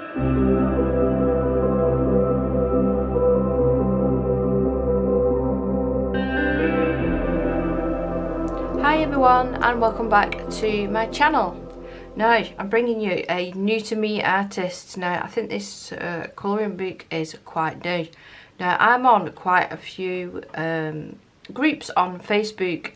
Hi everyone and welcome back to my channel. Now I'm bringing you a new to me artist. Now I think this colouring book is quite new. Now I'm on quite a few groups on Facebook,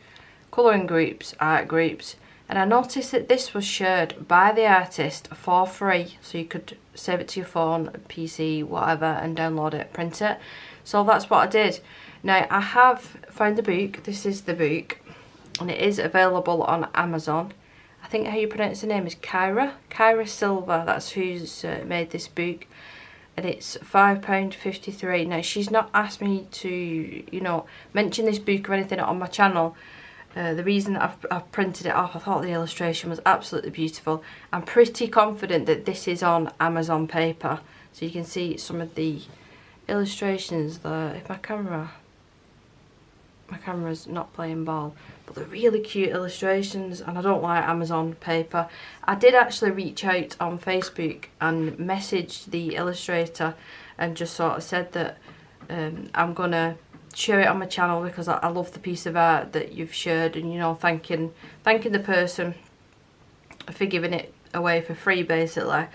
colouring groups, art groups, and I noticed that this was shared by the artist for free, so you could save it to your phone, PC, whatever, and download it, print it. So that's what I did. Now I have found the book. This is the book. And it is available on Amazon. I think how you pronounce the name is Kyra Silver. That's who's made this book, and it's £5.53. Now she's not asked me to, you know, mention this book or anything on my channel. The reason that I've printed it off, I thought the illustration was absolutely beautiful. I'm pretty confident that this is on Amazon paper, so you can see some of the illustrations there. If my camera's not playing ball, but they're really cute illustrations, and I don't like Amazon paper. I did actually reach out on Facebook and message the illustrator and just sort of said that I'm gonna share it on my channel because I love the piece of art that you've shared, and you know, thanking the person for giving it away for free basically,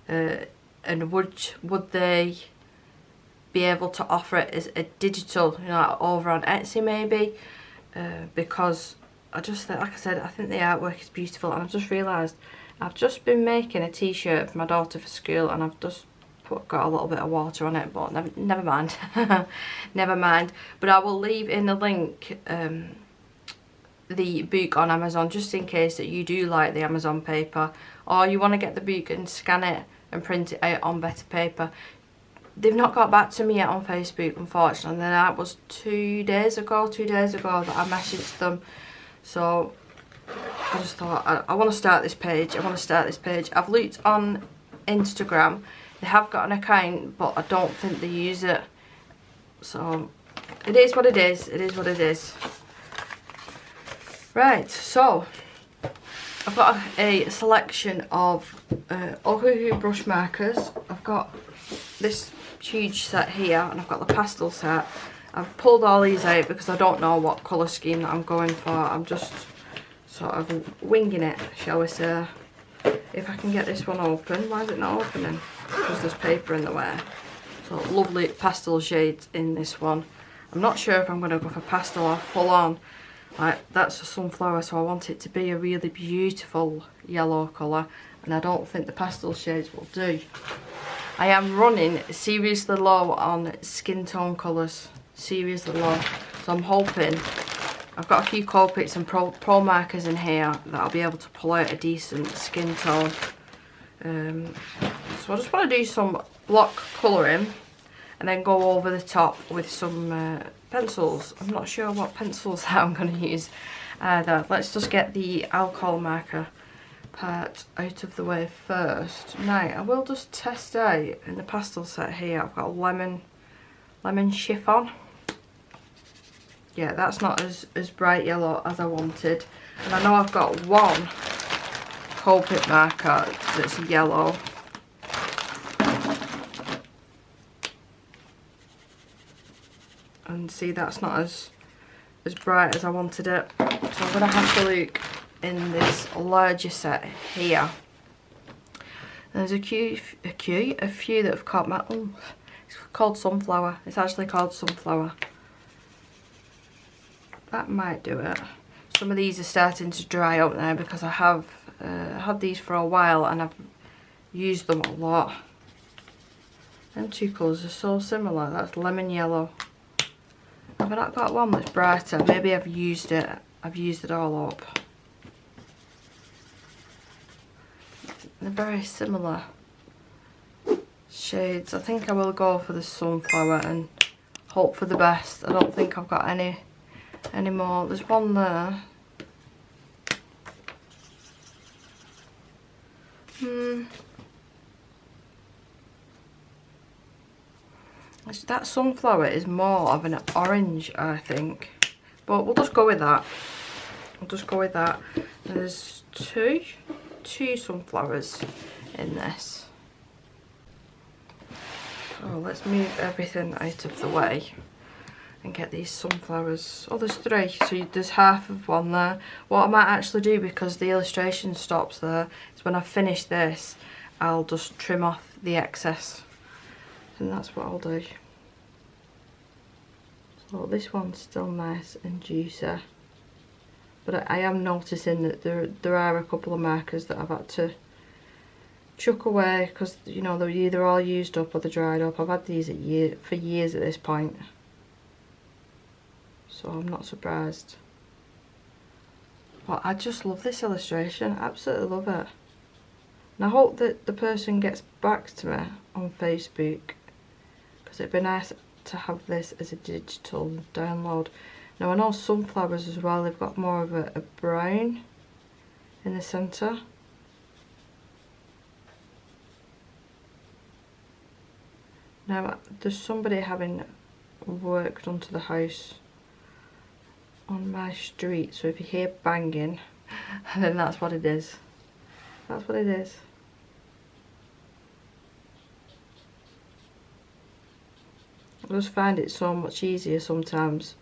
and would they be able to offer it as a digital, you know, over on Etsy maybe, because I just think, like I said, I think the artwork is beautiful. And I've just realised I've just been making a t-shirt for my daughter for school, and I've just got a little bit of water on it, but never mind. Never mind. But I will leave in the link the book on Amazon, just in case that you do like the Amazon paper, or you want to get the book and scan it and print it out on better paper. They've not got back to me yet on Facebook, unfortunately, and then that was 2 days ago that I messaged them. So I just thought, I want to start this page. I've looked on Instagram. They have got an account, but I don't think they use it. So it is what it is. It is what it is. Right, so I've got a selection of Ohuhu brush markers. I've got this huge set here, and I've got the pastel set. I've pulled all these out because I don't know what colour scheme that I'm going for. I'm just sort of winging it, shall we say. If I can get this one open. Why is it not opening? Because there's paper in the way. So lovely pastel shades in this one. I'm not sure if I'm going to go for pastel or full on. Like, that's a sunflower, so I want it to be a really beautiful yellow colour, and I don't think the pastel shades will do. I am running seriously low on skin tone colours, seriously low. So I'm hoping, I've got a few Copics and Pro markers in here that I'll be able to pull out a decent skin tone. So I just want to do some block colouring and then go over the top with some pencils. I'm not sure what pencils I'm going to use either. Let's just get the alcohol marker part out of the way first. Now I will just test out in the pastel set here. I've got lemon chiffon. Yeah, that's not as bright yellow as I wanted, and I know I've got one Copic marker that's yellow. And see, that's not as bright as I wanted it, so I'm going to have to look in this larger set here. There's a few that have caught my, oh, it's called sunflower. It's actually called sunflower. That might do it. Some of these are starting to dry up now because I have had these for a while and I've used them a lot. Them two colours are so similar. That's lemon yellow. Have I not got one that's brighter? Maybe I've used it all up. They're very similar shades. I think I will go for the sunflower and hope for the best. I don't think I've got any more. There's one there. That sunflower is more of an orange, I think. But we'll just go with that. There's two sunflowers in this. So let's move everything out of the way and get these sunflowers. Oh, there's 3, so there's half of one there. What I might actually do, because the illustration stops there, is when I finish this, I'll just trim off the excess. And that's what I'll do. So this one's still nice and juicy. But I am noticing that there are a couple of markers that I've had to chuck away, because, you know, they're either all used up or they're dried up. I've had these for years at this point. So I'm not surprised. But I just love this illustration. Absolutely love it. And I hope that the person gets back to me on Facebook, because it'd be nice to have this as a digital download. Now I know sunflowers as well, they've got more of a brown in the centre. Now there's somebody having work done to the house on my street, so if you hear banging, then that's what it is. That's what it is. I just find it so much easier sometimes,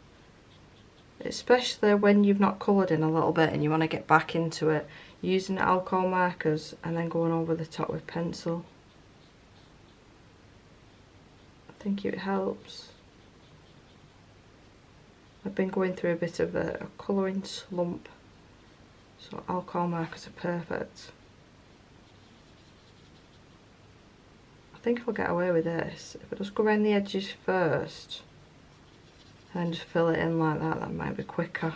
especially when you've not coloured in a little bit and you want to get back into it, using alcohol markers and then going over the top with pencil. I think it helps. I've been going through a bit of a colouring slump, so alcohol markers are perfect. I think I'll get away with this. If I just go around the edges first and then just fill it in like that, that might be quicker.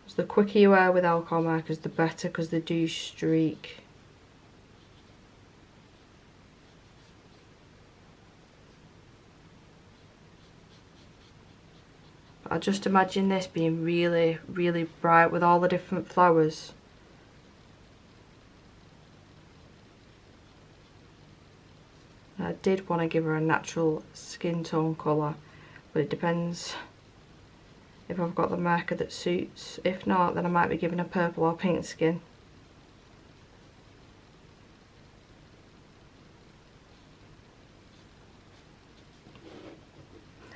So the quicker you are with alcohol markers, the better, because they do streak. But I just imagine this being really, really bright with all the different flowers. I did want to give her a natural skin tone colour, but it depends if I've got the marker that suits. If not, then I might be giving her purple or pink skin.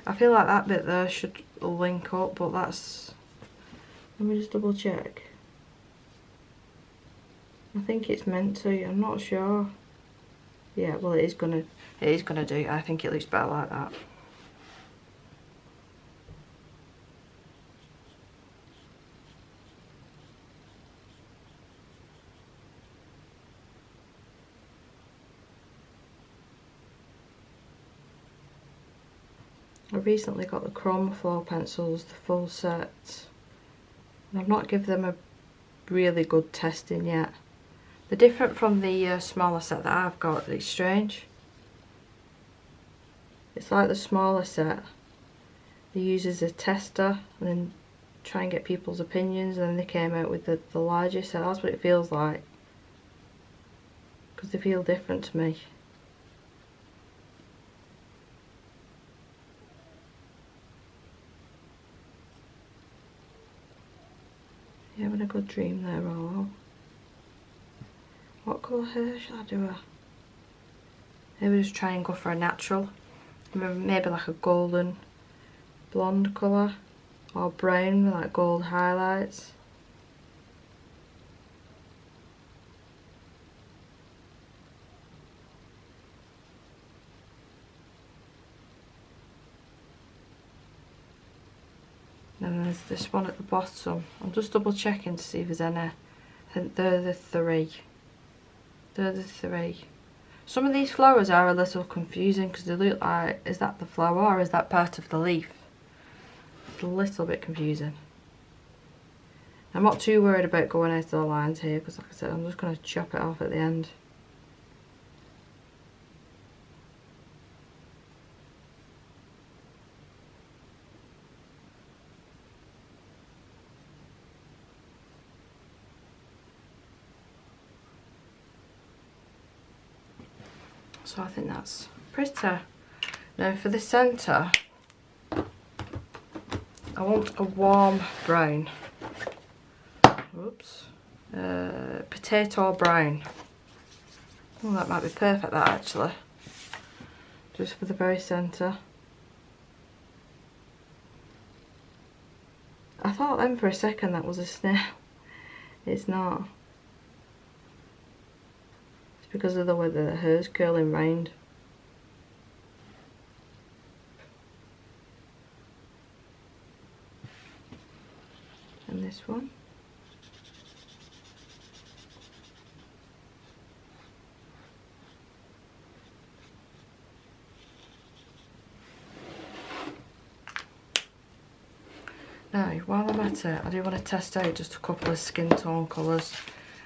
I feel like that bit there should link up, but that's... Let me just double check. I think it's meant to, I'm not sure. Yeah, well it is gonna do. I think it looks better like that. I recently got the chroma flow pencils, the full set, and I've not given them a really good testing yet. They're different from the smaller set that I've got. It's strange. It's like the smaller set they use as a tester and then try and get people's opinions, and then they came out with the larger set. That's what it feels like, because they feel different to me. You having a good dream there, Rolo? What colour hair should I do her? Maybe just try and go for a natural. Maybe like a golden blonde colour, or brown with like gold highlights. And there's this one at the bottom. I'm just double checking to see if there's any. I think they're the 3. They're the 3. Some of these flowers are a little confusing because they look like, is that the flower or is that part of the leaf? It's a little bit confusing. I'm not too worried about going out of the lines here, because like I said, I'm just going to chop it off at the end. So I think that's pretty. Now for the centre, I want a warm brown. Oops. Potato brown. Oh, that might be perfect, that actually. just for the very centre. I thought then for a second that was a snail. It's not. It's because of the way the hair's curling round. And this one. Now, while I'm at it, I do want to test out just a couple of skin tone colours.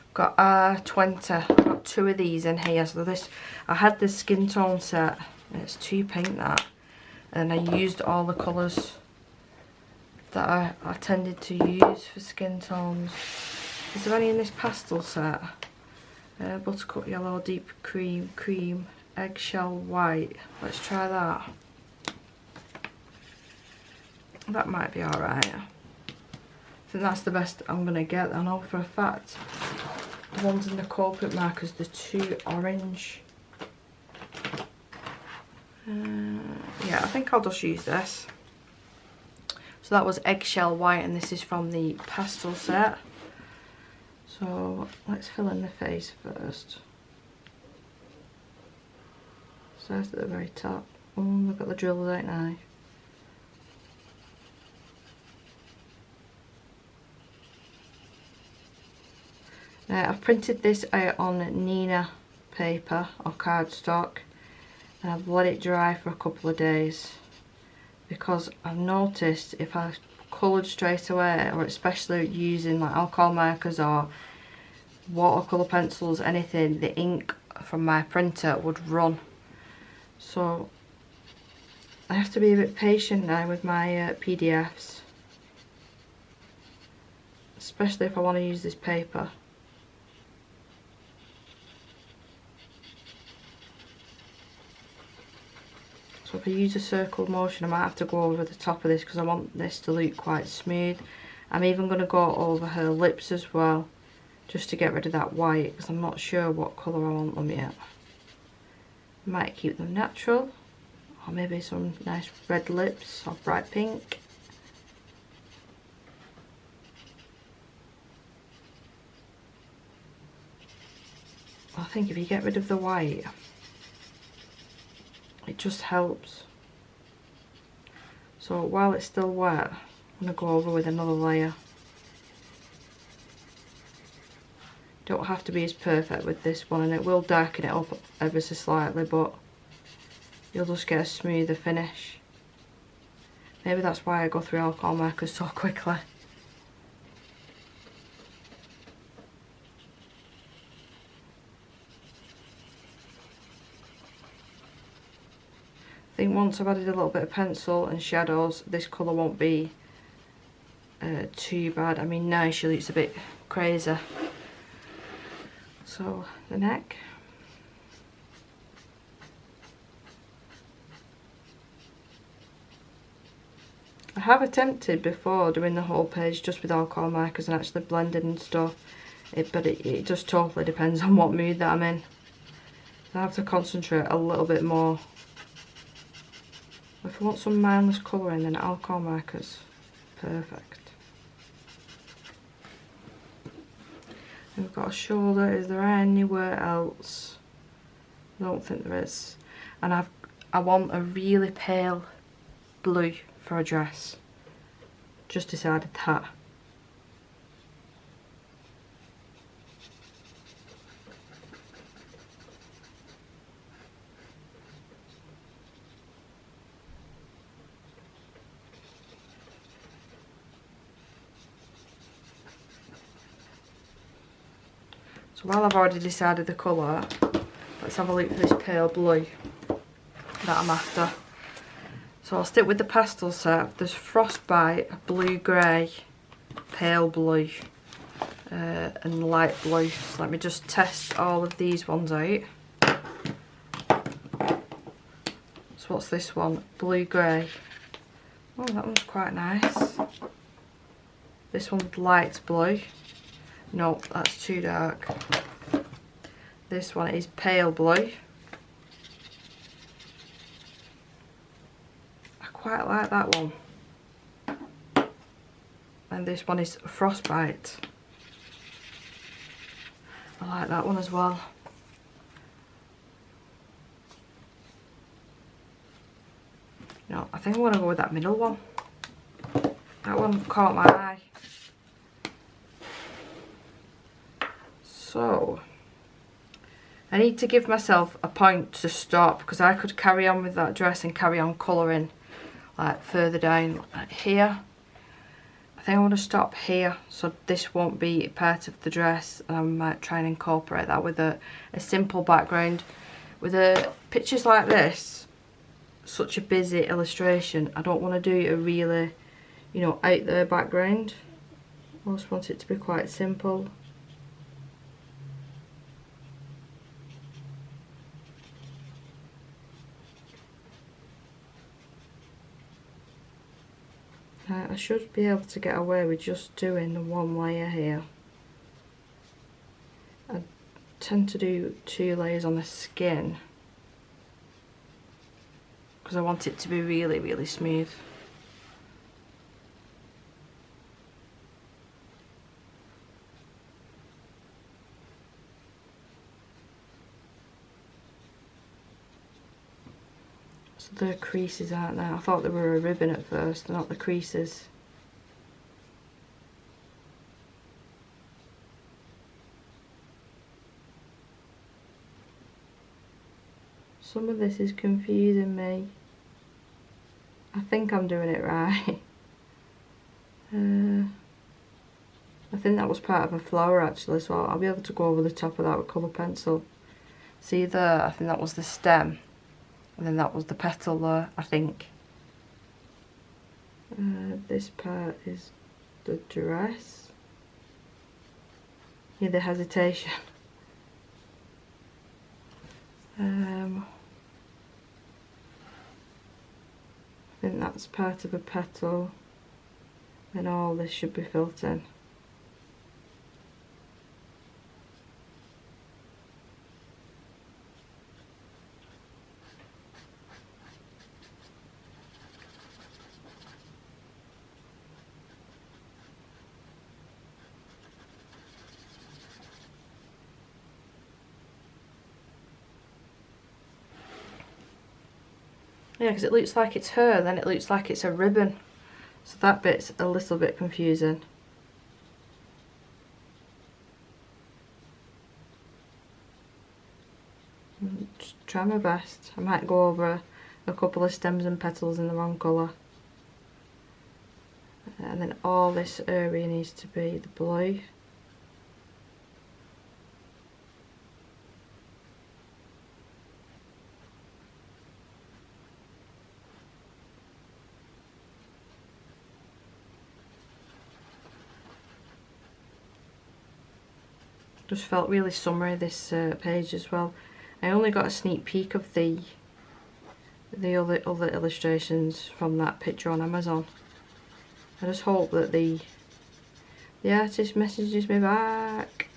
I've got R20, I've got 2 of these in here. So this, I had this skin tone set, and it's 2 pink that. And I used all the colours that I tended to use for skin tones. Is there any in this pastel set? Buttercup yellow, deep cream, eggshell white. Let's try that. That might be alright. I think that's the best I'm going to get. I know for a fact the ones in the corporate markers, the 2 orange. Yeah, I think I'll just use this. So that was eggshell white, and this is from the pastel set. So let's fill in the face first. Starts at the very top. Oh, look at the drill right now. I've printed this out on Nina paper or cardstock, and I've let it dry for a couple of days, because I've noticed if I coloured straight away, or especially using like alcohol markers or watercolour pencils, anything, the ink from my printer would run. So I have to be a bit patient now with my PDFs, especially if I want to use this paper. So if I use a circle motion, I might have to go over the top of this because I want this to look quite smooth. I'm even going to go over her lips as well, just to get rid of that white, because I'm not sure what colour I want them yet. I might keep them natural, or maybe some nice red lips or bright pink. I think if you get rid of the white, it just helps. So while it's still wet, I'm going to go over with another layer. Don't have to be as perfect with this one, and it will darken it up ever so slightly, but you'll just get a smoother finish. Maybe that's why I go through alcohol markers so quickly. I think once I've added a little bit of pencil and shadows, this colour won't be too bad. I mean, now she looks a bit crazy. So the neck. I have attempted before doing the whole page just with alcohol markers and actually blending and stuff, but it just totally depends on what mood that I'm in. I have to concentrate a little bit more. If I want some mindless colouring, then alcohol markers, perfect. We've got a shoulder. Is there anywhere else? I don't think there is. And I want a really pale blue for a dress. Just decided that. So while I've already decided the colour, let's have a look for this pale blue that I'm after. So I'll stick with the pastel set. There's Frostbite, blue grey, pale blue, and light blue. So let me just test all of these ones out. So what's this one? Blue grey. Oh, that one's quite nice. This one's light blue. Nope, that's too dark. This one is pale blue. quite like that one. And this one is Frostbite. I like that one as well. No, I think I want to go with that middle one. That one caught my eye. So, I need to give myself a point to stop, because I could carry on with that dress and carry on colouring like further down like here. I think I want to stop here so this won't be part of the dress, and I might try and incorporate that with a simple background. With pictures like this, such a busy illustration, I don't want to do a really, you know, out there background. I just want it to be quite simple. I should be able to get away with just doing the one layer here. I tend to do 2 layers on the skin because I want it to be really, really smooth. So the creases aren't there. I thought they were a ribbon at first, they're not the creases. Some of this is confusing me. I think I'm doing it right. I think that was part of a flower actually, so I'll be able to go over the top of that with colour pencil. See there, I think that was the stem. And then that was the petal there, I think. This part is the dress. Yeah, the hesitation. I think that's part of a petal. And all this should be filled in. Yeah, because it looks like it's her, then it looks like it's a ribbon. So that bit's a little bit confusing. Just try my best. I might go over a couple of stems and petals in the wrong colour. And then all this area needs to be the blue. Just felt really summery this page as well. I only got a sneak peek of the other illustrations from that picture on Amazon. I just hope that the artist messages me back.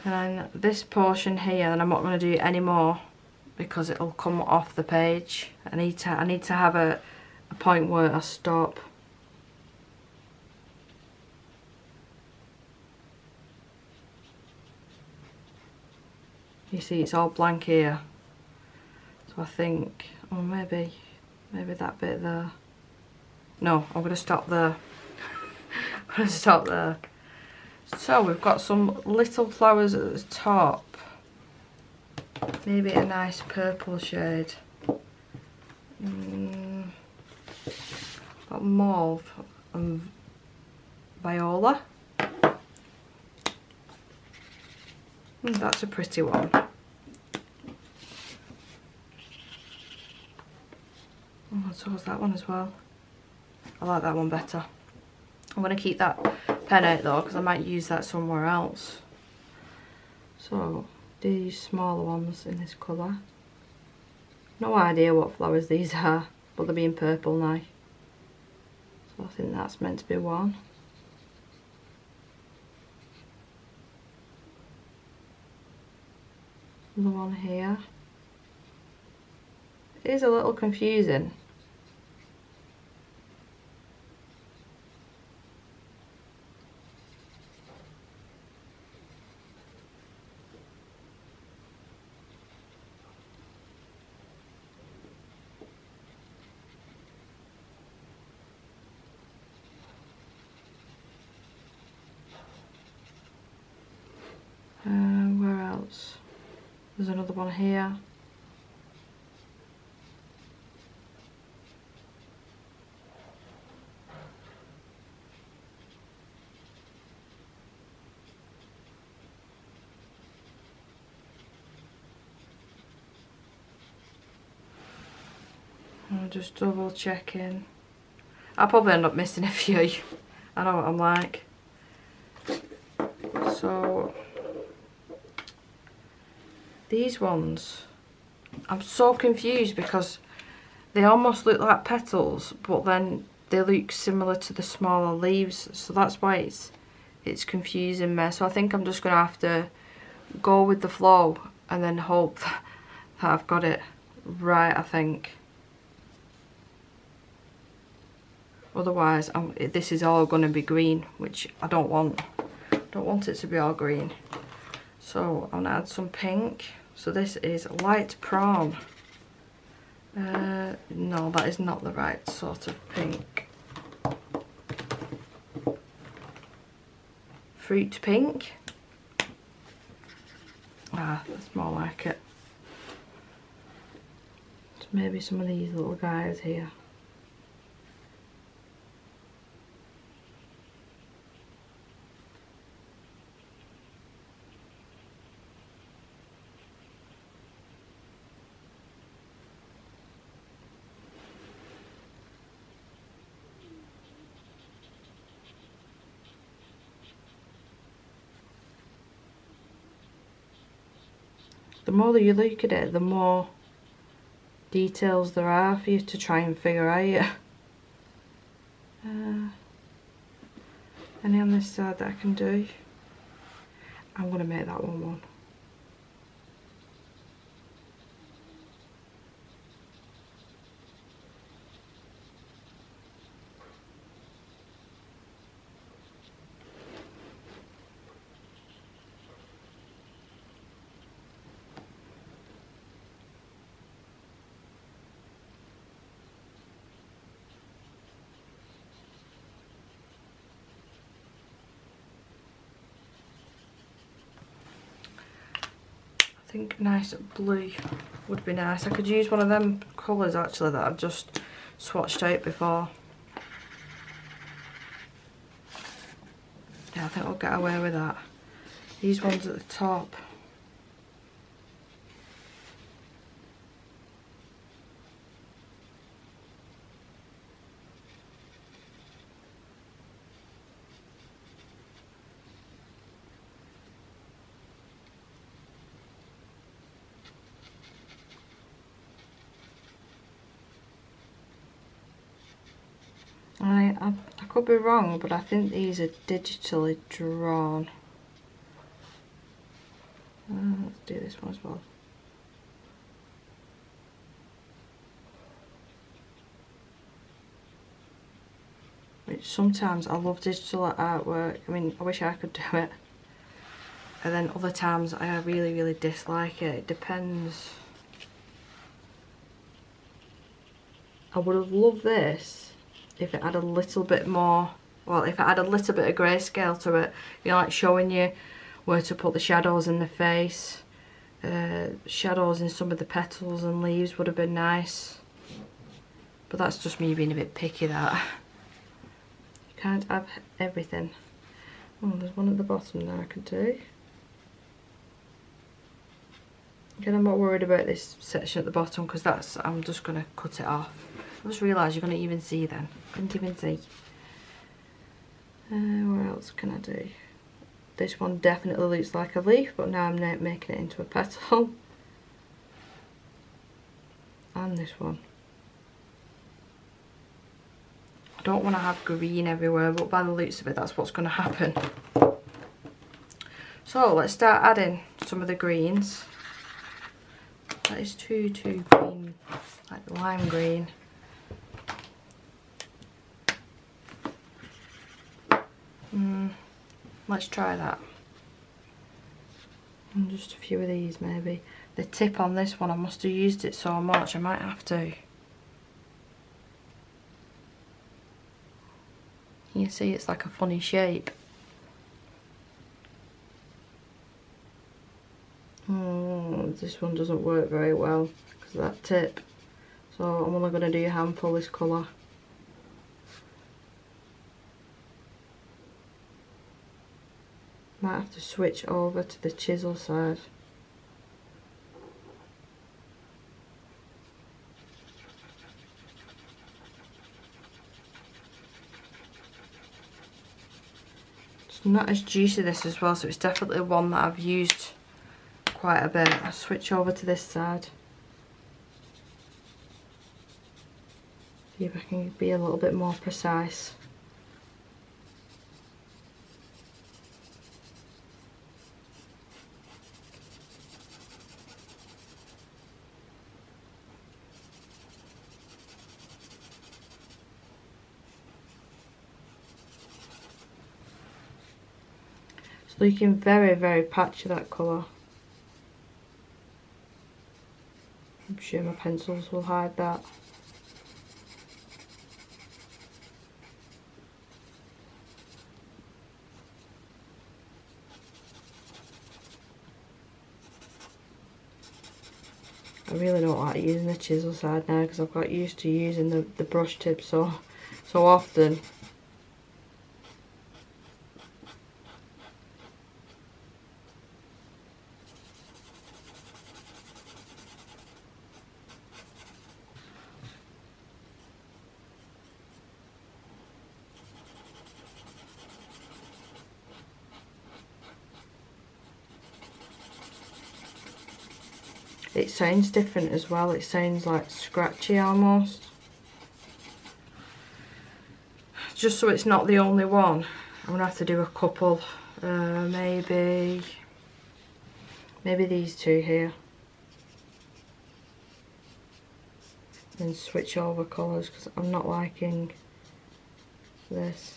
And then this portion here, and I'm not going to do any more because it'll come off the page. I need to have a point where I stop. You see it's all blank here. So I think, oh maybe that bit there. No, I'm going to stop there. I'm going to stop there. So we've got some little flowers at the top. Maybe a nice purple shade. Got mauve and viola. That's a pretty one. Oh, so was that one as well. I like that one better. I'm going to keep that pen out though because I might use that somewhere else. So these smaller ones in this colour. No idea what flowers these are, but they're being purple now. So I think that's meant to be one. Another one here. It is a little confusing. Where else? There's another one here. I'm just double checking. I'll probably end up missing a few. I know what I'm like. So these ones, I'm so confused because they almost look like petals, but then they look similar to the smaller leaves, so that's why it's confusing me. So I think I'm just gonna have to go with the flow and then hope that I've got it right, I think. Otherwise this is all going to be green, which I don't want. I don't want it to be all green. So I'm going to add some pink. So this is light prawn. No, that is not the right sort of pink. Fruit pink. Ah, that's more like it. So maybe some of these little guys here. The more that you look at it, the more details there are for you to try and figure out. Any on this side that I can do? I'm going to make that one. I think nice blue would be nice. I could use one of them colours actually that I've just swatched out before. Yeah, I think I'll get away with that. These ones at the top. I could be wrong, but I think these are digitally drawn. Let's do this one as well. Which sometimes I love digital artwork. I mean, I wish I could do it. And then other times I really, really dislike it. It depends. I would have loved this if it had a little bit more, well, if it had a little bit of grayscale to it, you know, like showing you where to put the shadows in the face. Shadows in some of the petals and leaves would have been nice. But that's just me being a bit picky, that. You can't have everything. Oh, there's one at the bottom there I could do. Again, I'm not worried about this section at the bottom because that's, I'm just going to cut it off. I just realised you're going to even see then. Couldn't even see. Where else can I do? This one definitely looks like a leaf, but now I'm making it into a petal. And this one. I don't want to have green everywhere, but by the looks of it, that's what's going to happen. So let's start adding some of the greens. That is too green, like lime green. Let's try that. And just a few of these maybe. The tip on this one, I must have used it so much, I might have to. You see it's like a funny shape. Oh, this one doesn't work very well because of that tip. So I'm only going to do a handful this colour. Might have to switch over to the chisel side. It's not as juicy this as well, so it's definitely one that I've used quite a bit. I'll switch over to this side. See if I can be a little bit more precise. Looking very patchy, that colour. I'm sure my pencils will hide that. I really don't like using the chisel side now because I've got used to using the brush tip so often. It sounds different as well, it sounds like scratchy almost. Just so it's not the only one, I'm going to have to do a couple, maybe these two here. And switch over colours because I'm not liking this.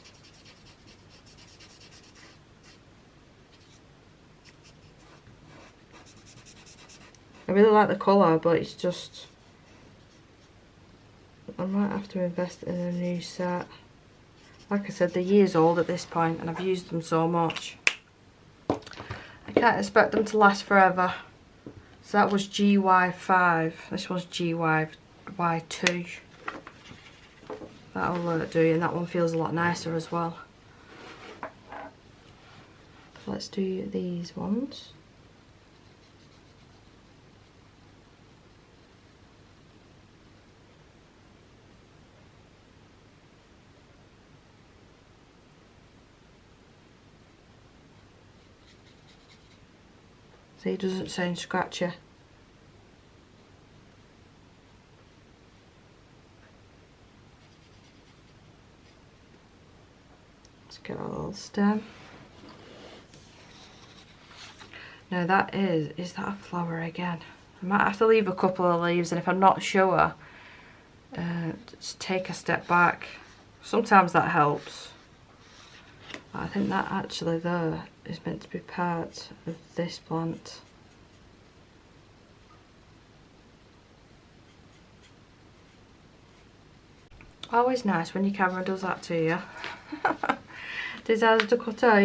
I really like the colour, but it's just, I might have to invest in a new set. Like I said, they're years old at this point and I've used them so much. I can't expect them to last forever. So that was GY5, this was GY2. That'll do, and that one feels a lot nicer as well. Let's do these ones. See, it doesn't sound scratchy. Let's get our little stem. Now that is that a flower again? I might have to leave a couple of leaves, and if I'm not sure, just take a step back. Sometimes that helps. I think that actually there is meant to be part of this plant. Always nice when your camera does that to you. Decides to cut out.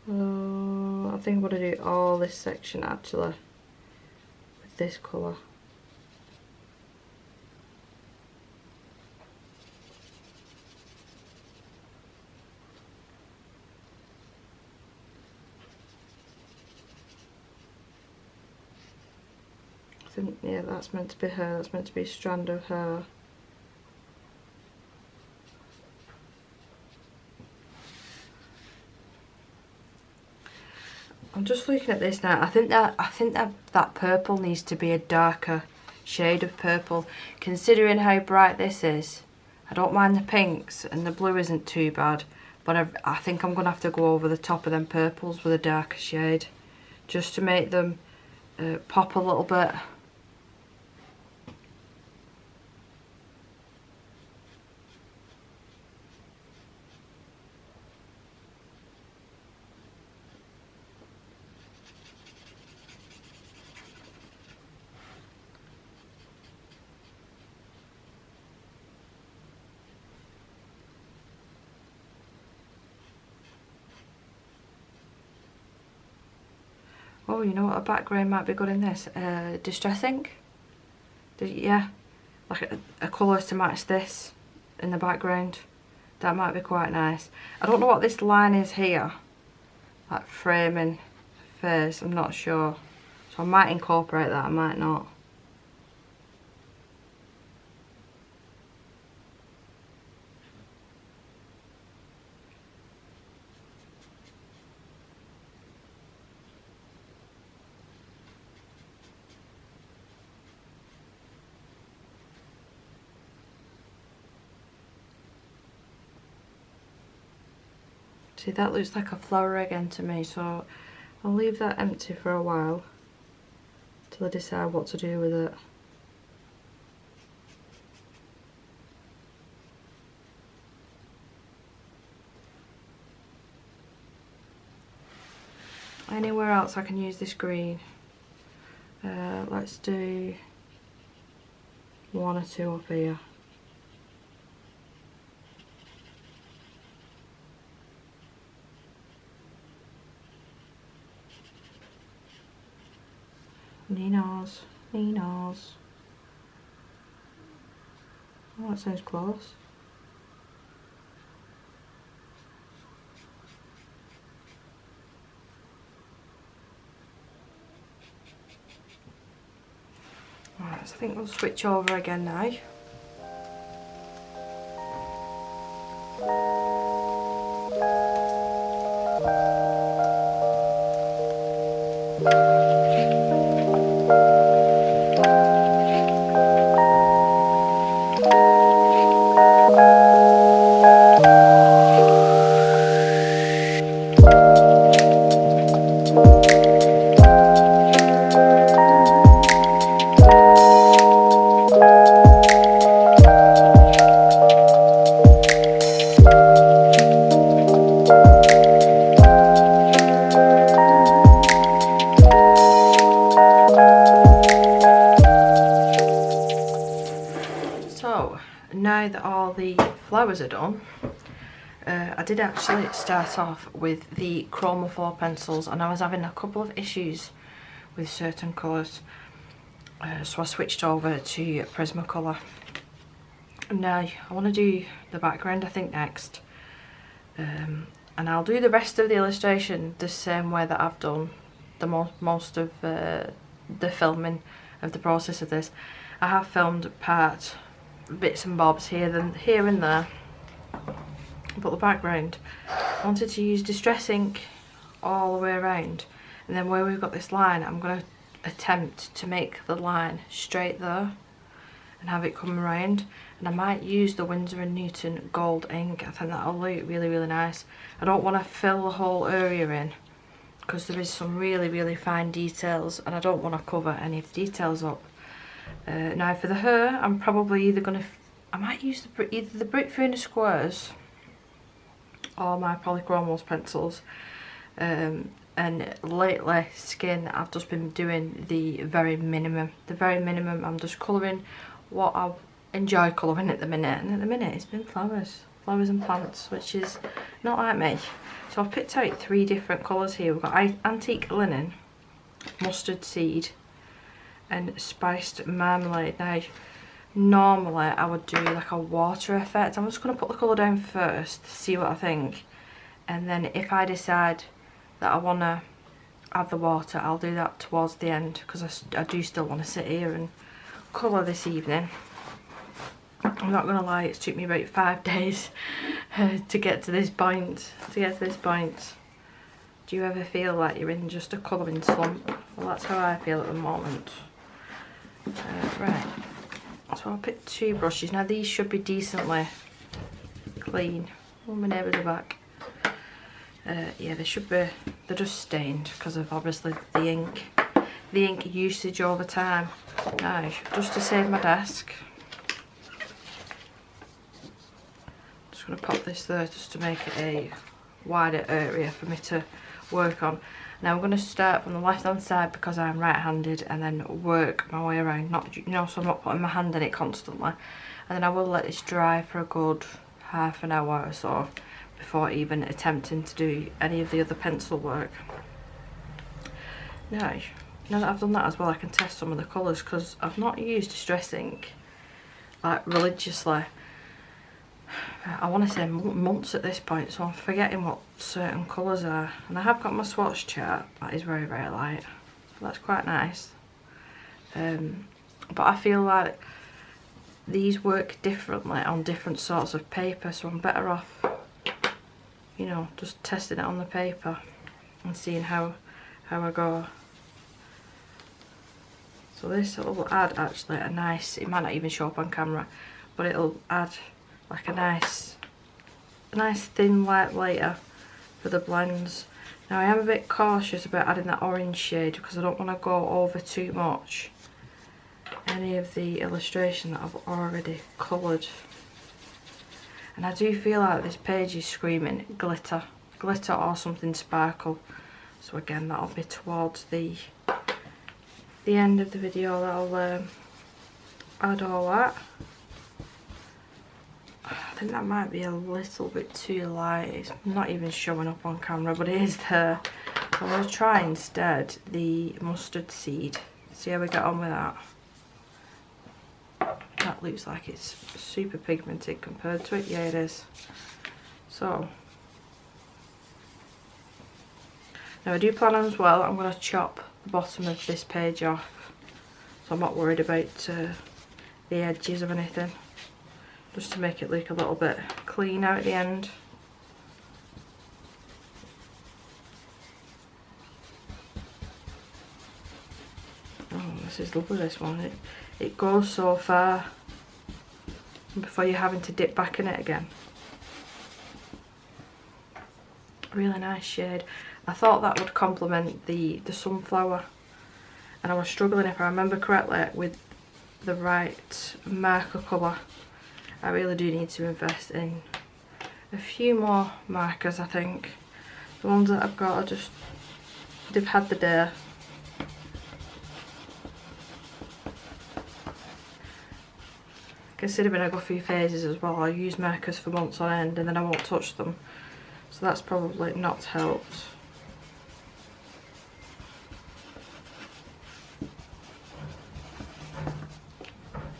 I think I'm going to do all this section actually with this colour. I think, yeah, that's meant to be her. That's meant to be a strand of hair. I'm just looking at this now. I think that purple needs to be a darker shade of purple. Considering how bright this is, I don't mind the pinks and the blue isn't too bad, but I think I'm gonna have to go over the top of them purples with a darker shade, just to make them pop a little bit. Oh, you know what, a background might be good in this. Distress ink. Yeah, like a colour to match this in the background. That might be quite nice. I don't know what this line is here, like framing face, I'm not sure. So I might incorporate that, I might not. See, that looks like a flower again to me, so I'll leave that empty for a while till I decide what to do with it. Anywhere else I can use this green? Let's do one or two up here. Ninos, Ninos. Oh, that sounds close. Right, so I think we'll switch over again now. Now that all the flowers are done, I did actually start off with the Chroma 4 pencils, and I was having a couple of issues with certain colours, so I switched over to Prismacolor. Now I want to do the background, I think, next, and I'll do the rest of the illustration the same way that I've done the most of the filming of the process of this. I have filmed bits and bobs here and there, but the background I wanted to use Distress ink all the way around, and then where we've got this line, I'm going to attempt to make the line straight there and have it come around, and I might use the Winsor & Newton gold ink. I think that'll look really, really nice. I don't want to fill the whole area in because there is some really, really fine details, and I don't want to cover any of the details up. Now for the hair, I'm probably either going to, I might use either the Brick Furnace squares or my Polychromos pencils. And lately, skin, I've just been doing the very minimum. I'm just colouring what I enjoy colouring at the minute, and at the minute it's been flowers and plants, which is not like me. So I've picked out 3 different colours here. We've got Antique Linen, Mustard Seed, and Spiced Marmalade. Now normally I would do like a water effect. I'm just going to put the colour down first to see what I think, and then if I decide that I want to add the water, I'll do that towards the end because I do still want to sit here and colour this evening. I'm not going to lie, it's took me about 5 days to get to this point. Do you ever feel like you're in just a colouring slump? Well, that's how I feel at the moment. Right, so I'll pick 2 brushes. Now these should be decently clean. Oh, my neighbours are back. Yeah, they should be, they're just stained because of obviously the ink usage over time. Now, just to save my desk, I'm just going to pop this there just to make it a wider area for me to work on. Now I'm going to start from the left hand side because I'm right handed and then work my way around, not, you know, so I'm not putting my hand in it constantly. And then I will let this dry for a good half an hour or so before even attempting to do any of the other pencil work. Now that I've done that as well, I can test some of the colours because I've not used distress ink like religiously. I want to say months at this point, so I'm forgetting what certain colours are. And I have got my swatch chart, that is very, very light, so that's quite nice. But I feel like these work differently on different sorts of paper, so I'm better off, you know, just testing it on the paper and seeing how I go. So this will add actually a nice, it might not even show up on camera, but it'll add like a nice thin light layer for the blends. Now I am a bit cautious about adding that orange shade because I don't want to go over too much any of the illustration that I've already coloured. And I do feel like this page is screaming glitter or something sparkle. So again, that'll be towards the end of the video that I'll add all that. I think that might be a little bit too light. It's not even showing up on camera, but it is there. So I'm going to try instead the mustard seed. See how we get on with that. That looks like it's super pigmented compared to it. Yeah, it is. So now I do plan on as well, I'm going to chop the bottom of this page off, so I'm not worried about the edges of anything, just to make it look a little bit cleaner at the end. Oh, this is lovely, this one. It goes so far before you're having to dip back in it again. Really nice shade. I thought that would complement the sunflower, and I was struggling, if I remember correctly, with the right marker colour. I really do need to invest in a few more markers. I think the ones that I've got are just, they've had the day. Considering I go through phases as well, I use markers for months on end and then I won't touch them, so that's probably not helped.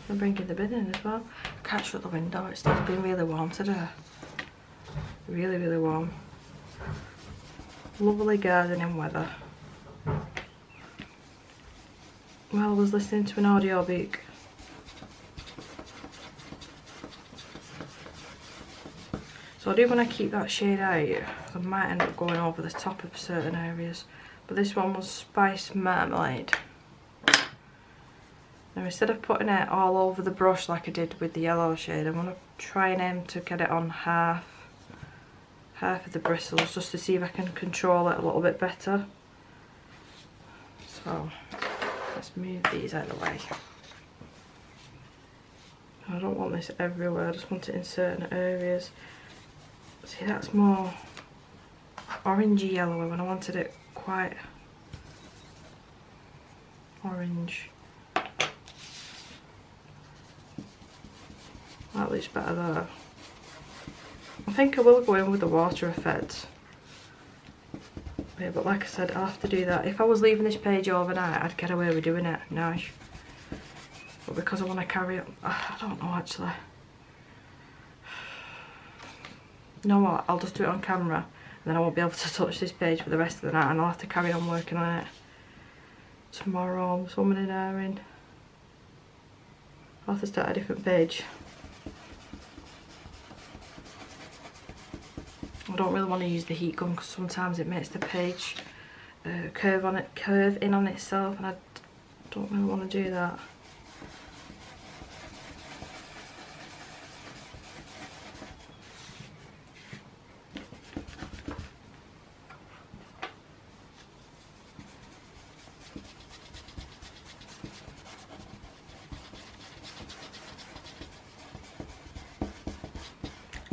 I'm bringing the bin in as well. I can't shut the window, it's been really warm today. Really, really warm. Lovely gardening weather. Well, I was listening to an audiobook. So I do want to keep that shade out. I might end up going over the top of certain areas. But this one was Spice Marmalade. Now instead of putting it all over the brush like I did with the yellow shade, I'm going to try and aim to get it on half of the bristles, just to see if I can control it a little bit better. So let's move these out of the way. I don't want this everywhere, I just want it in certain areas. See, that's more orangey yellow when I wanted it quite orange. That looks better there. I think I will go in with the water effect. Yeah, but like I said, I'll have to do that. If I was leaving this page overnight, I'd get away with doing it now. But because I want to carry it, I don't know actually. You know what, I'll just do it on camera then I won't be able to touch this page for the rest of the night, and I'll have to carry on working on it tomorrow. I'm swimming in airing. I'll have to start a different page. I don't really want to use the heat gun because sometimes it makes the page curve in on itself, and I don't really want to do that.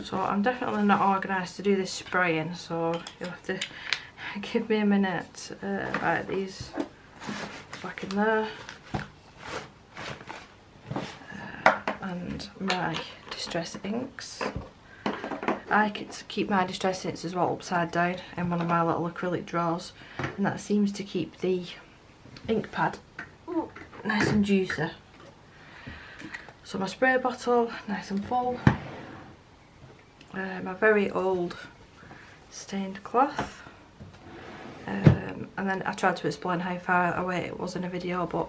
So I'm definitely not organised to do this spraying, so you'll have to give me a minute. Right, these back in there. And my distress inks. I keep my distress inks as well upside down in one of my little acrylic drawers, and that seems to keep the ink pad nice and juicy. So my spray bottle, nice and full. My very old stained cloth, and then I tried to explain how far away it was in a video, but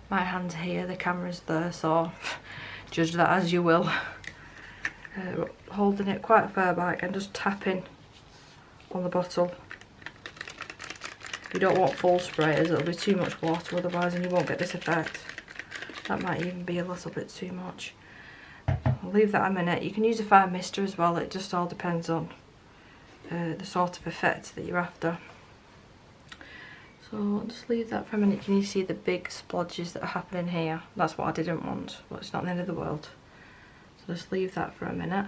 my hand's here, the camera's there, so judge that as you will. Holding it quite far back and just tapping on the bottle. You don't want full sprayers, it'll be too much water otherwise and you won't get this effect. That might even be a little bit too much. I'll leave that a minute. You can use a fine mister as well, it just all depends on the sort of effect that you're after. So I'll just leave that for a minute. Can you see the big splodges that are happening here? That's what I didn't want, but it's not the end of the world. So just leave that for a minute.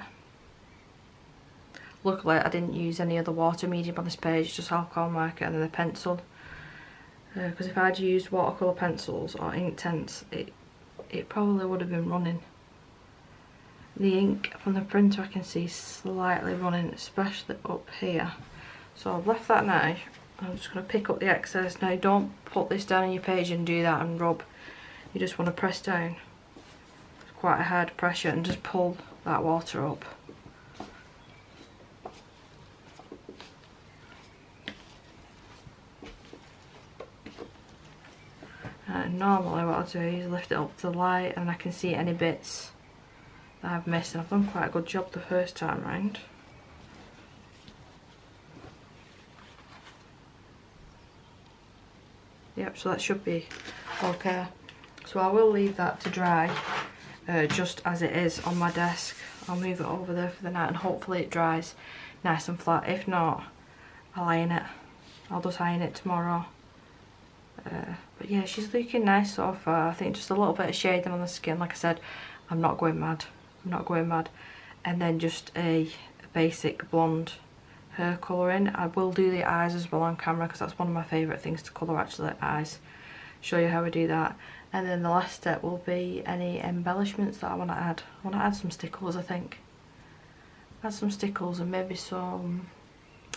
Luckily I didn't use any other water medium on this page, just alcohol marker and then the pencil. Because if I'd used watercolour pencils or Inktense, it probably would have been running. The ink from the printer I can see slightly running, especially up here. So I've left that now. I'm just going to pick up the excess. Now don't put this down on your page and do that and rub. You just want to press down. It's quite a hard pressure and just pull that water up. And normally what I'll do is lift it up to the light and I can see any bits that I've missed, and I've done quite a good job the first time round. Yep, so that should be okay. So I will leave that to dry just as it is on my desk. I'll move it over there for the night and hopefully it dries nice and flat. If not, I'll iron it. I'll just iron it tomorrow. But yeah, she's looking nice so far. I think just a little bit of shading on the skin. Like I said, I'm not going mad. I'm not going mad. And then just a basic blonde hair colouring. I will do the eyes as well on camera because that's one of my favourite things to colour, actually, eyes. Show you how I do that. And then the last step will be any embellishments that I want to add. I want to add some stickles, I think. Add some stickles and maybe some...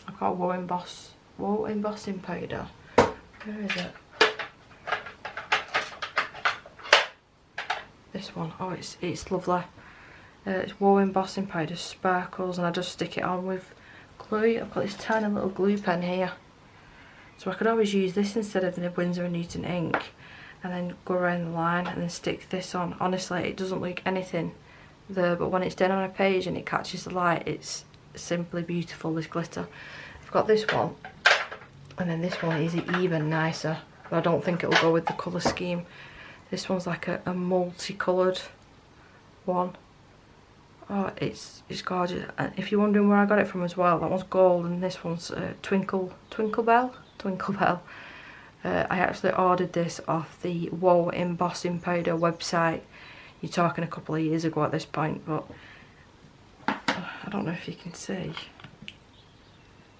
I've got woe embossing powder. Where is it? This one. Oh, it's lovely. It's woe embossing powder, sparkles, and I just stick it on with glue. I've got this tiny little glue pen here, so I could always use this instead of the Winsor & Newton ink, and then go around the line and then stick this on. Honestly, it doesn't look anything there, but when it's done on a page and it catches the light, it's simply beautiful, this glitter. I've got this one, and then this one is even nicer, but I don't think it will go with the colour scheme. This one's like a multicoloured one. Oh, it's gorgeous. And if you're wondering where I got it from as well, that one's gold and this one's Twinklebelle. I actually ordered this off the Woe Embossing Powder website. You're talking a couple of years ago at this point, but I don't know if you can see.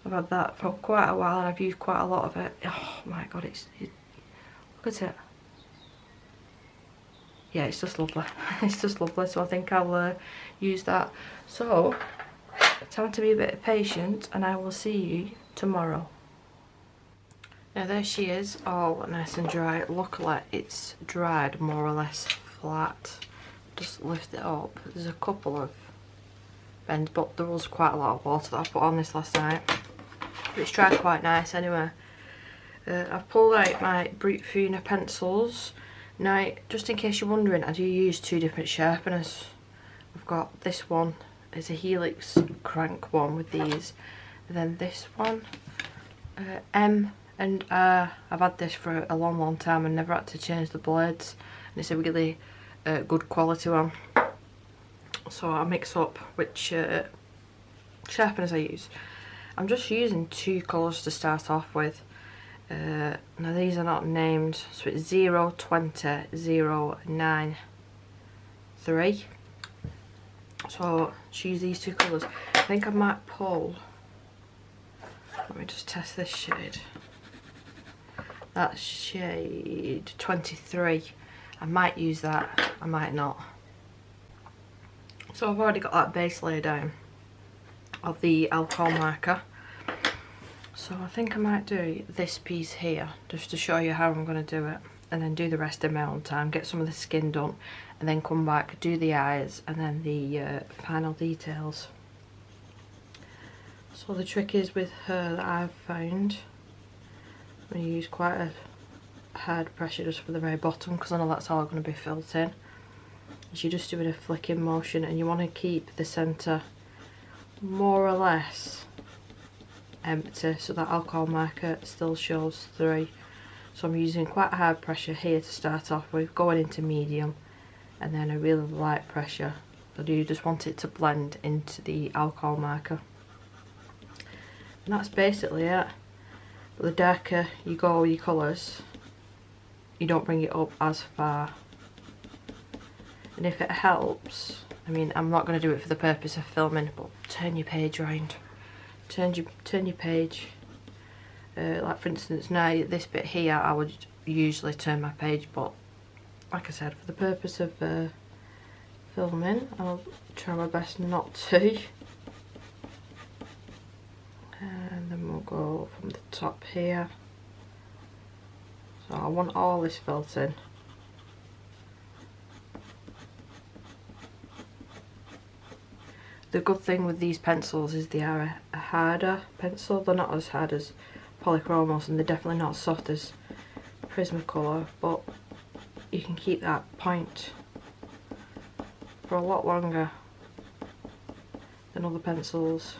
I've had that for quite a while and I've used quite a lot of it. Oh my god, look at it. Yeah, it's just lovely. It's just lovely, so I think I'll use that. So, time to be a bit patient and I will see you tomorrow. Now there she is, all nice and dry. Luckily it's dried more or less flat. Just lift it up. There's a couple of bends, but there was quite a lot of water that I put on this last night. but it's dried quite nice anyway. I've pulled out my Brute Funa pencils. Now, just in case you're wondering, I do use two different sharpeners. I've got this one, it's a Helix crank one with these, and then this one, M and R. I've had this for a long time and never had to change the blades, and it's a really good quality one. So I mix up which sharpeners I use. I'm just using two colours to start off with. Now these are not named, so it's 0, 20, 0, 9, 3. So choose these two colours. I think I might pull, let me just test this shade. That's shade 23. I might use that, I might not. So I've already got that base layer down of the alcohol marker. So I think I might do this piece here just to show you how I'm going to do it, and then do the rest in my own time, get some of the skin done, and then come back, do the eyes, and then the final details. So the trick is with her that I've found, I'm going to use quite a hard pressure just for the very bottom, because I know that's all going to be filled in. Is you're just doing a flicking motion, and you want to keep the centre more or less empty so that alcohol marker still shows through. So I'm using quite a hard pressure here to start off with, going into medium, and then a really light pressure. So you just want it to blend into the alcohol marker, and that's basically it. But the darker you go with your colours, you don't bring it up as far. And if it helps, I mean, I'm not going to do it for the purpose of filming, but turn your page round. Turn your page. Like for instance, now this bit here, I would usually turn my page, but like I said, for the purpose of filming, I'll try my best not to. And then we'll go from the top here. So I want all this filled in. The good thing with these pencils is they are a harder pencil. They're not as hard as Polychromos, and they're definitely not as soft as Prismacolor, but you can keep that point for a lot longer than other pencils.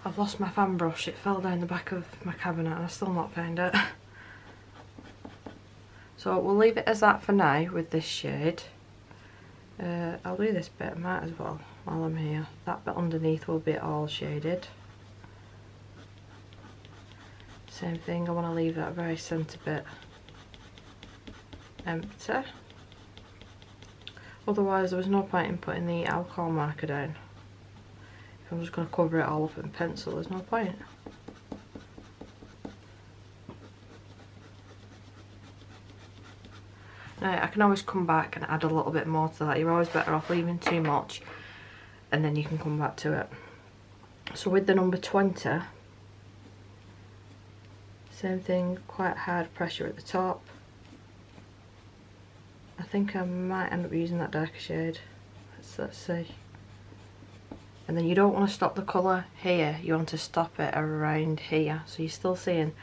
I've lost my fan brush. It fell down the back of my cabinet and I've still not found it. So we'll leave it as that for now with this shade. I'll do this bit, I might as well while I'm here. That bit underneath will be all shaded. Same thing, I want to leave that very centre bit empty. Otherwise there was no point in putting the alcohol marker down. If I'm just going to cover it all up in pencil, there's no point. Now I can always come back and add a little bit more to that. You're always better off leaving too much and then you can come back to it. So with the number 20, same thing, quite hard pressure at the top. I think I might end up using that darker shade. Let's see. And then you don't want to stop the colour here, you want to stop it around here. So you're still seeing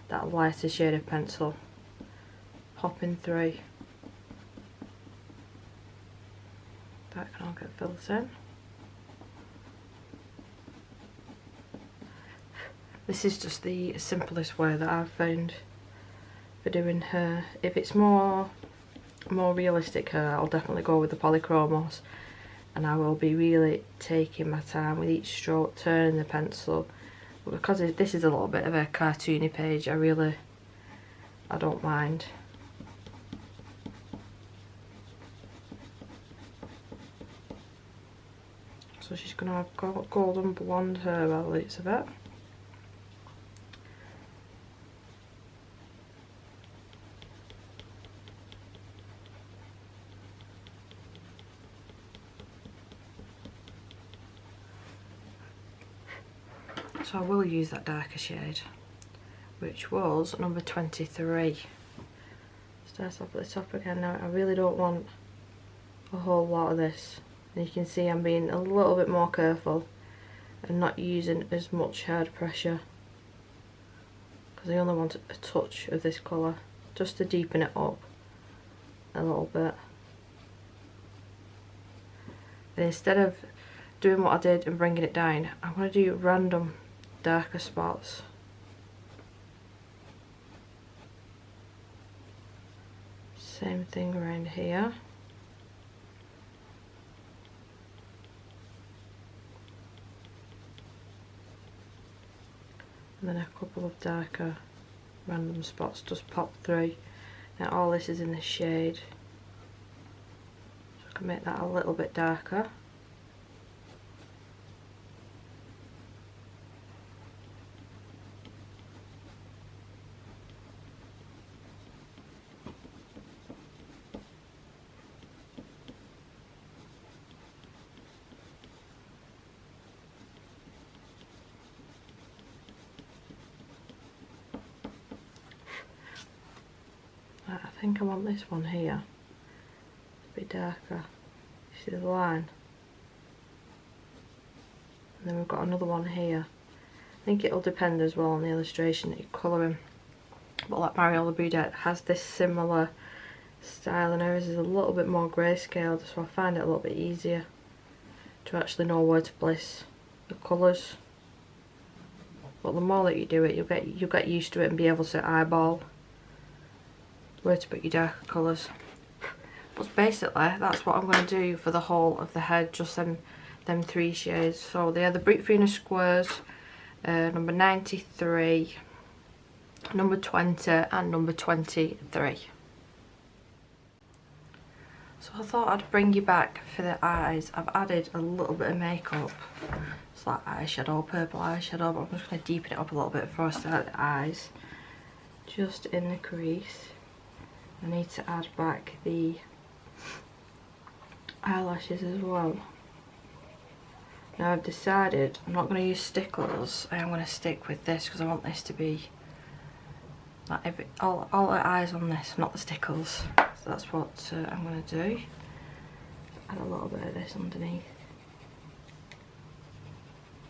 that lighter shade of pencil popping through. That can all get filled in. This is just the simplest way that I've found for doing hair. If it's more realistic hair, I'll definitely go with the Polychromos, and I will be really taking my time with each stroke, turning the pencil. But because this is a little bit of a cartoony page, I don't mind. So she's going to have golden blonde hair by the looks of it. So I will use that darker shade, which was number 23. Start off at the top again. Now I really don't want a whole lot of this And you can see I'm being a little bit more careful and not using as much hard pressure, because I only want a touch of this colour just to deepen it up a little bit. And instead of doing what I did and bringing it down, I'm going to do random darker spots. Same thing around here. And then a couple of darker random spots just pop through. Now all this is in the shade, so I can make that a little bit darker. I think I want this one here a bit darker. You see the line? And then we've got another one here. I think it'll depend as well on the illustration that you're colouring. But like Mariola Boudet has this similar style, and hers is a little bit more grayscaled, so I find it a little bit easier to actually know where to place the colours. But the more that you do it, you'll get used to it and be able to eyeball where to put your darker colours. But basically that's what I'm going to do for the whole of the head, just them 3 shades. So they are the Brute Venus squares, number 93, number 20 and number 23. So I thought I'd bring you back for the eyes. I've added a little bit of makeup. It's like eyeshadow, purple eyeshadow, but I'm just going to deepen it up a little bit before I start the eyes. Just in the crease. I need to add back the eyelashes as well. Now I've decided I'm not going to use stickles. I am going to stick with this because I want this to be like all the eyes on this, not the stickles. So that's what I'm going to do. Add a little bit of this underneath.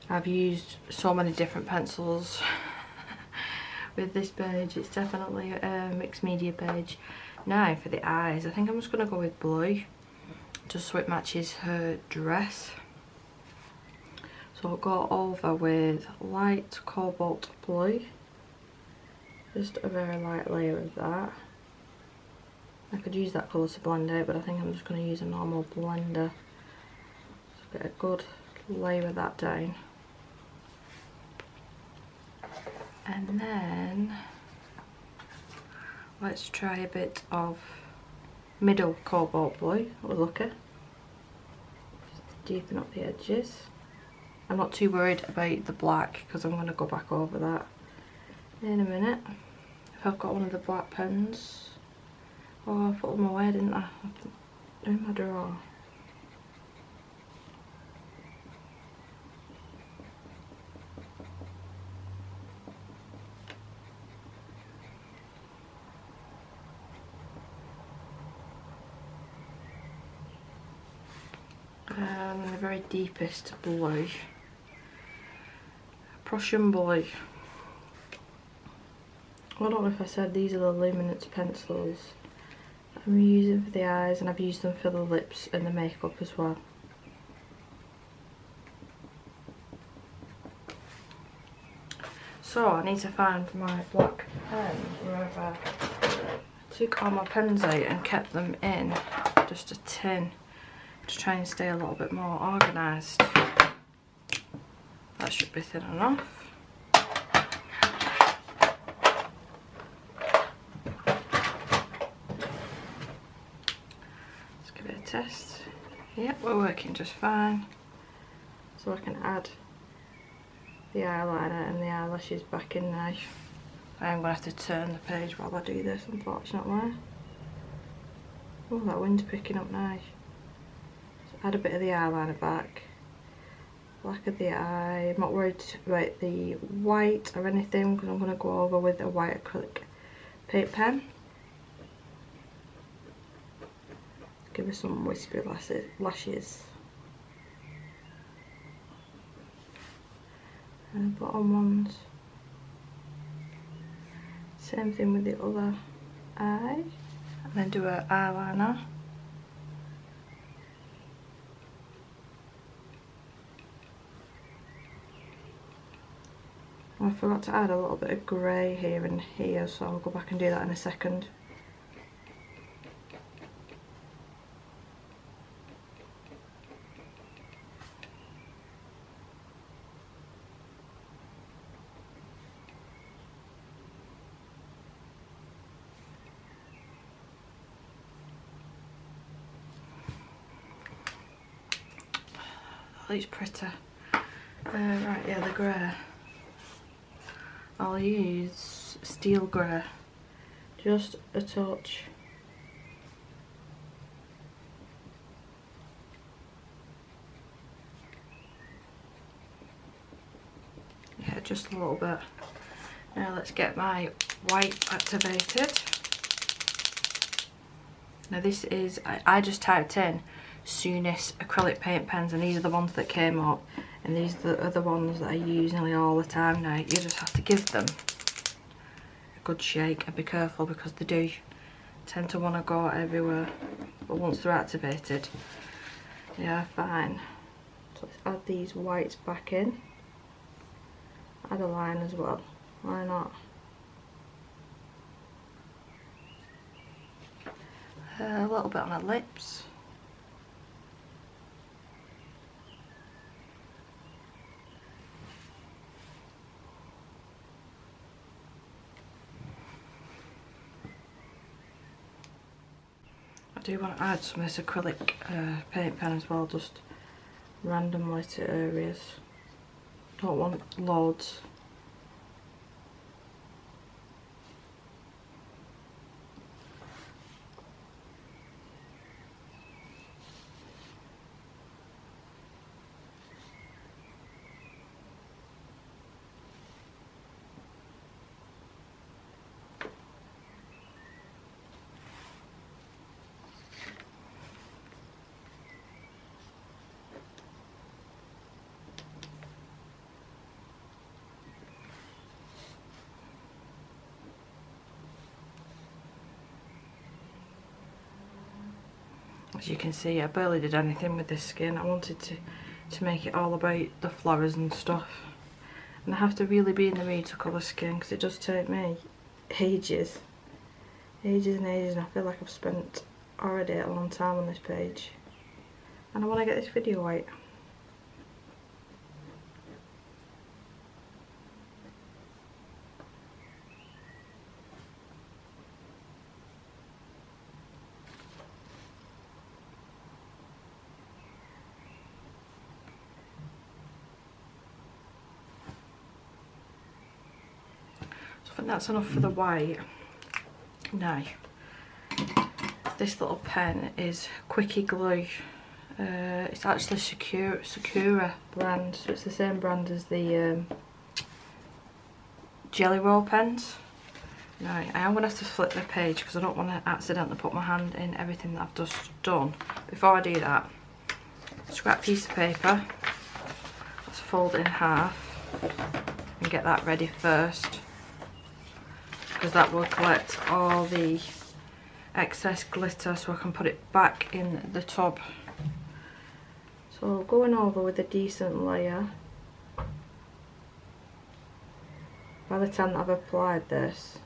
I've used so many different pencils with this page. It's definitely a mixed media page. Now for the eyes, I think I'm just going to go with blue, just so it matches her dress. So I'll go over with light cobalt blue, just a very light layer of that. I could use that colour to blend out, but I think I'm just going to use a normal blender. Just get a good layer of that down. And then let's try a bit of middle cobalt blue. We'll look at. Just deepen up the edges. I'm not too worried about the black because I'm going to go back over that in a minute. If I've got one of the black pens. Oh, I put them away, didn't I? In my drawer. The very deepest blue, Prussian blue. I don't know if I said these are the luminance pencils that I'm using for the eyes, and I've used them for the lips and the makeup as well. So I need to find my black pen wherever I took all my pens out and kept them in just a tin, to try and stay a little bit more organised. That should be thin enough. Let's give it a test. Yep, we're working just fine. So I can add the eyeliner and the eyelashes back in now. I am going to have to turn the page while I do this, unfortunately. Oh, that wind's picking up now. Add a bit of the eyeliner back, black of the eye. I'm not worried about the white or anything because I'm going to go over with a white acrylic paint pen. Give her some wispy lashes. and the bottom ones. Same thing with the other eye, and then do an eyeliner. I forgot to add a little bit of grey here and here, so I'll go back and do that in a second. That looks pretty. Right, yeah, the grey. I'll use steel grey, just a touch. Yeah, just a little bit. Now let's get my white activated. Now this is, I just typed in Soonest acrylic paint pens, and these are the ones that came up, and these are the other ones that I use nearly all the time now. You just have to give them a good shake and be careful, because they do tend to want to go everywhere, but once they're activated, they are fine. So let's add these whites back in. Add a line as well, why not? A little bit on her lips. I do want to add some of this acrylic paint pen as well, just randomly to areas. Don't want loads. As you can see, I barely did anything with this skin. I wanted to make it all about the flowers and stuff. And I have to really be in the mood to colour skin, because it does take me ages. Ages and ages, and I feel like I've spent already a long time on this page. And I want to get this video out. I think that's enough for the white. Now, this little pen is Quickie Glue. It's actually Sakura brand, so it's the same brand as the Jelly Roll pens. Now, I am going to have to flip the page, because I don't want to accidentally put my hand in everything that I've just done. Before I do that, scrap piece of paper, let's fold it in half and get that ready first, because that will collect all the excess glitter, so I can put it back in the tub. So going over with a decent layer. By the time that I've applied this,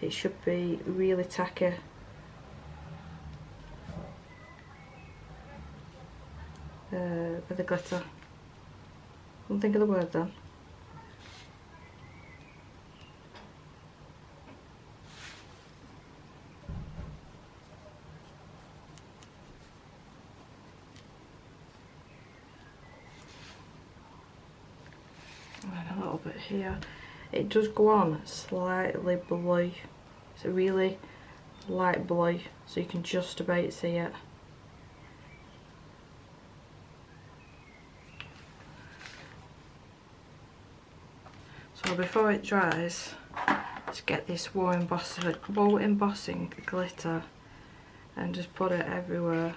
it should be really tacky. With the glitter. Don't think of the word then. And a little bit here. It does go on slightly blue. It's a really light blue, so you can just about see it. So before it dries, let's get this wool embossing glitter and just put it everywhere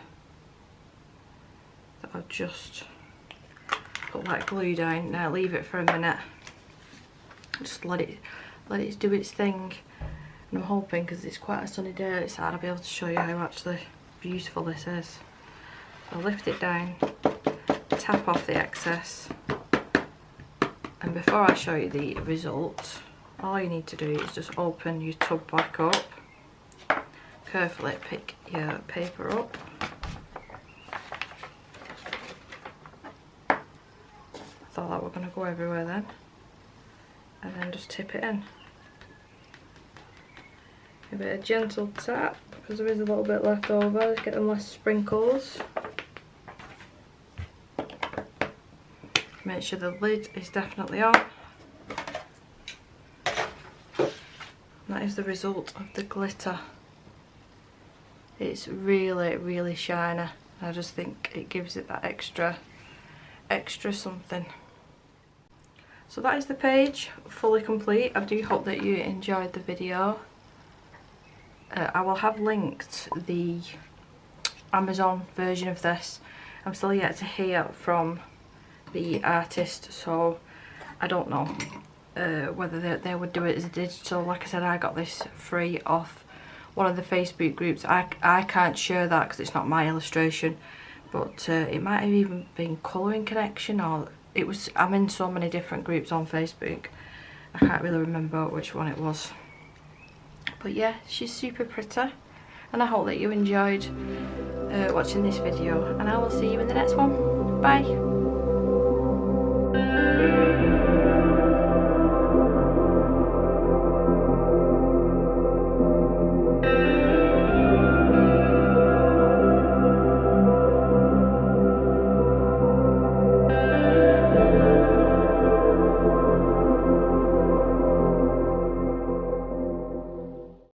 that I've just put put that glue down. Now leave it for a minute. Just let it do its thing. And I'm hoping, because it's quite a sunny day outside, I'll be able to show you how actually beautiful this is. So lift it down, tap off the excess, and before I show you the result, all you need to do is just open your tub back up, carefully pick your paper up, I thought that were going to go everywhere then, and then just tip it in. A bit of gentle tap, because there is a little bit left over, to get them less sprinkles. Make sure the lid is definitely on. That is the result of the glitter. It's really shiny. I just think it gives it that extra something. So that is the page, fully complete. I do hope that you enjoyed the video. I will have linked the Amazon version of this. I'm still yet to hear from the artist, so I don't know whether they would do it as a digital. Like I said, I got this free off one of the Facebook groups. I can't share that because it's not my illustration, but it might have even been Colouring Connection, or it was, I'm in so many different groups on Facebook, I can't really remember which one it was. But yeah, she's super pretty, and I hope that you enjoyed watching this video, and I will see you in the next one. Bye.